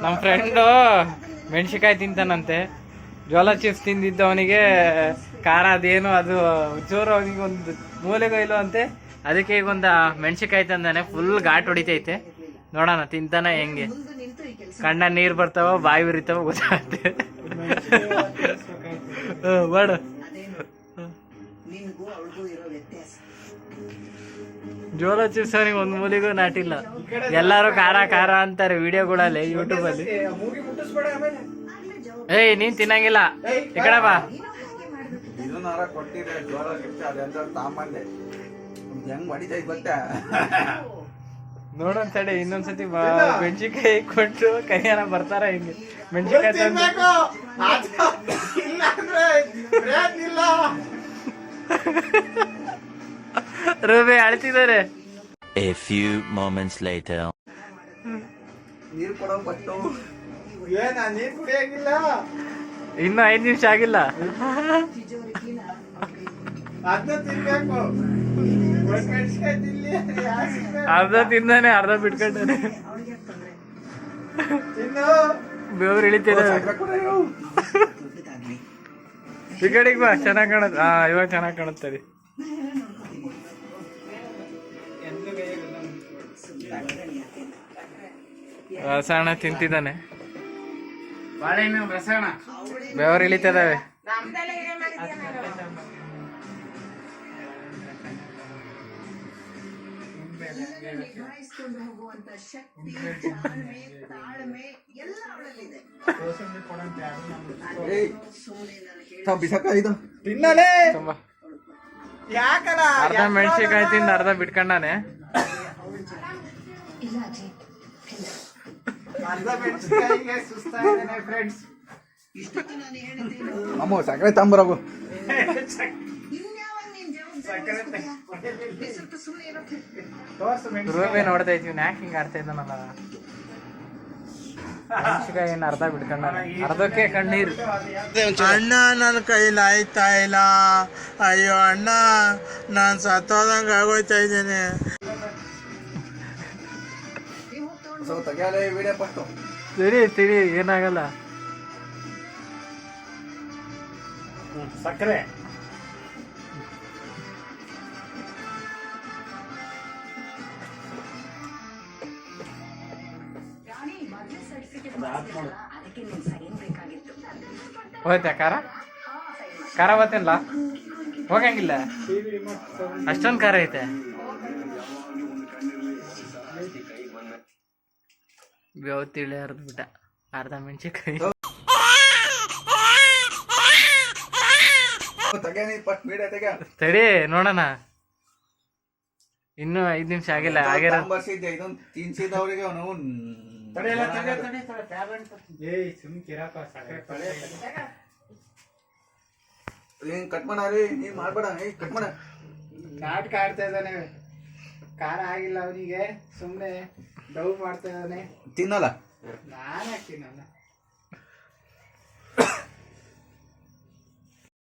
ನಮ್ಮ ಫ್ರೆಂಡು ಮೆಣಸಿಕಾಯಿ ತಿಂತಾನಂತೆ. ಜೋಳ ಚಿಪ್ಸ್ ತಿಂದಿದ್ದವನಿಗೆ ಖಾರ ಅದೇನು ಅದು ಚೂರು ಅವನಿಗೆ ಒಂದು ಮೂಲೆಗೂ ಇಲ್ಲೋ ಅಂತೆ. ಅದಕ್ಕೆ ಈಗ ಒಂದು ಮೆಣಸಿಕಾಯಿ ತಂದಾನೆ. ಫುಲ್ ಘಾಟ್ ಹೊಡಿತೈತೆ. ನೋಡೋಣ ತಿಂತಾನ ಹೆಂಗೆ. ಕಣ್ಣ ನೀರು ಬರ್ತಾವ, ಬಾಯಿ ಉರಿತಾವ ಗೊತ್ತಾಗುತ್ತೆ. ಬೇಡ ಜೋಳ ಚಿಪ್ಸ್ ಅವನಿಗೆ ಒಂದು ಮೂಲಿಗೂ ನಾಟಿಲ್ಲ. ಎಲ್ಲರೂ ಖಾರ ಖಾರ ಅಂತಾರೆ ವಿಡಿಯೋಗಳಲ್ಲಿ, ಯೂಟ್ಯೂಬಲ್ಲಿ. ಏಯ್ ನೀನ್ ತಿನ್ನಂಗಿಲ್ಲ, ಈ ಕಡೆ ಬಾ. ನೋಡೋಣ ತಡೆ, ಇನ್ನೊಂದ್ಸತಿ ಮೆಣಸಿನ್ಕಾಯಿ ಕೊಟ್ಟು ಕೈಯಾರ ಬರ್ತಾರ ಹಿಂಗೆ. ಮೆಣಸಿನ್ಕಾಯಿ ರೂಬೆ ಅಳ್ತಿದ್ದಾರೆ. A few moments later. ಇನ್ನು 5 ನಿಮಿಷ ಆಗಿಲ್ಲ. ಅರ್ಧ ತಿಂದಾನೆ, ಅರ್ಧ ಬಿಟ್ಕೊಂಡಾನೆ. ಬೆವರು ಇಳಿತಿದೆ. ಈ ಕಡೆಗೆ ಬಾ, ಚೆನ್ನಾಗಿ ಕಾಣುತ್ತೆ. ಇವಾಗ ಚೆನ್ನಾಗಿ ಕಾಣುತ್ತದೆ. ರಸಣ ತಿಂತಿದ್ದಾನೆ. ಬೆವರು ಇಳಿತಿದಾವೆ. ಅರ್ಧ ಮೆಣಸಿನ್ಕಾಯಿ ತಿಂದ ಅರ್ಧ ಬಿಟ್ಕೊಂಡಾನೆ. ಸಕ್ಕರೆ ತಂಬರಗು. ರೂಬೆ ನೋಡ್ತಾ ಇದ್ದೀವಿ, ಯಾಕೆ ಹಿಂಗ ಆಡ್ತಾ ಇದ್ದಾನಲ್ಲ. ಮೆಣಸಿನ್ಕಾಯಿ ಅರ್ಧ ಬಿಟ್ಕೊಂಡಾನೆ, ಅರ್ಧಕ್ಕೆ ಕಣ್ಣೀರು. ಅಣ್ಣ ನನ್ನ ಕೈಲಿ ಆಯ್ತಾ ಇಲ್ಲ, ಅಯ್ಯೋ ಅಣ್ಣ ನಾನು ಸತ್ತೋದಂಗ ಆಗೋಯ್ತಾ ಇದ್ದೇನೆ. ತಿಳಿ ತಿಳಿ, ಏನಾಗಲ್ಲ. ಸಕ್ಕರೆ ಹೋಯ್ತಾ ಖಾರ? ಖಾರ ಬತ್ತೇನಲ್ಲ, ಹೋಗಂಗಿಲ್ಲ. ಅಷ್ಟೊಂದು ಖಾರ ಐತೆ. ಬೇವು ತಿಳಿ ಅರ್ಧ ಬಿಟ್ಟ, ಅರ್ಧ ಮೆಣಸಿನ್ಕಾಯಿ. ತಡಿ ನೋಡೋಣ, ಇನ್ನು 5 ನಿಮಿಷ ಆಗಿಲ್ಲ. ಆಗಿರೋ ಕಟ್ ಮಾಡಿ ನೀನ್ ಮಾಡ್ಬೇಡ, ಕಟ್ ಮಾಡ. ನಾಟಕ ಆಡ್ತಾ ಇದ್ದಾನೆ. ಖಾರ ಆಗಿಲ್ಲ ಅವನಿಗೆ, ಸುಮ್ಮನೆ ಡೌ ಮಾಡ್ತಾ ಇದ್ದಾನೆ. ತಿನ್ನಲ್ಲ, ನಾನೇ ತಿನ್ನಲ್ಲ.